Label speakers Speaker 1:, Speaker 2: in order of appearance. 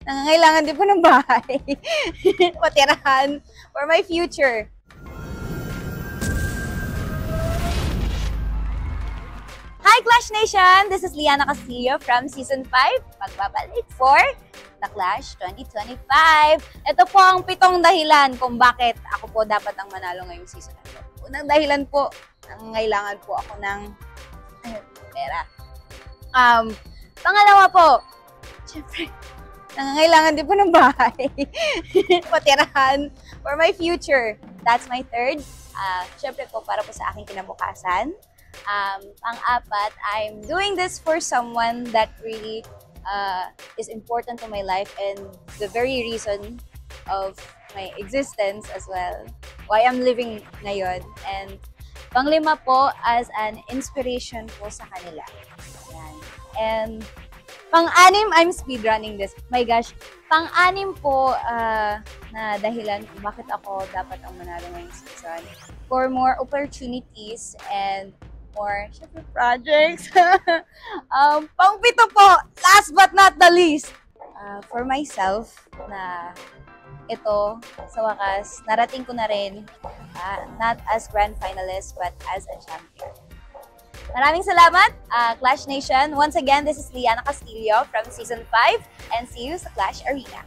Speaker 1: Nangangailangan din po ng bahay. Patirahan for my future. Hi Clash Nation! This is Liana Castillo from Season 5. Magbabalik for The Clash 2025. Ito po ang 7 dahilan kung bakit ako po dapat ang manalo ngayong season na ito. Unang dahilan po, nangangailangan po ako ng pera. Pangalawa po, syempre, nangangailangan din po ng bahay. Patirahan for my future. That's my third. Syempre po, para po sa aking kinabukasan. Pang-apat, I'm doing this for someone that really is important to my life and the very reason of my existence as well. Why I'm living ngayon. And pang-lima po, as an inspiration po sa kanila. Yan. And pang-anim, I'm speedrunning this. My gosh, pang-anim po na dahilan kung bakit ako dapat ang manalo ngayong season. For more opportunities and more syempre projects. Pang-pito po, last but not the least, for myself na ito, sa wakas, narating ko na rin, not as grand finalist, but as a champion. Maraming salamat, Clash Nation. Once again, this is Liana Castillo from Season 5, and see you sa Clash Arena.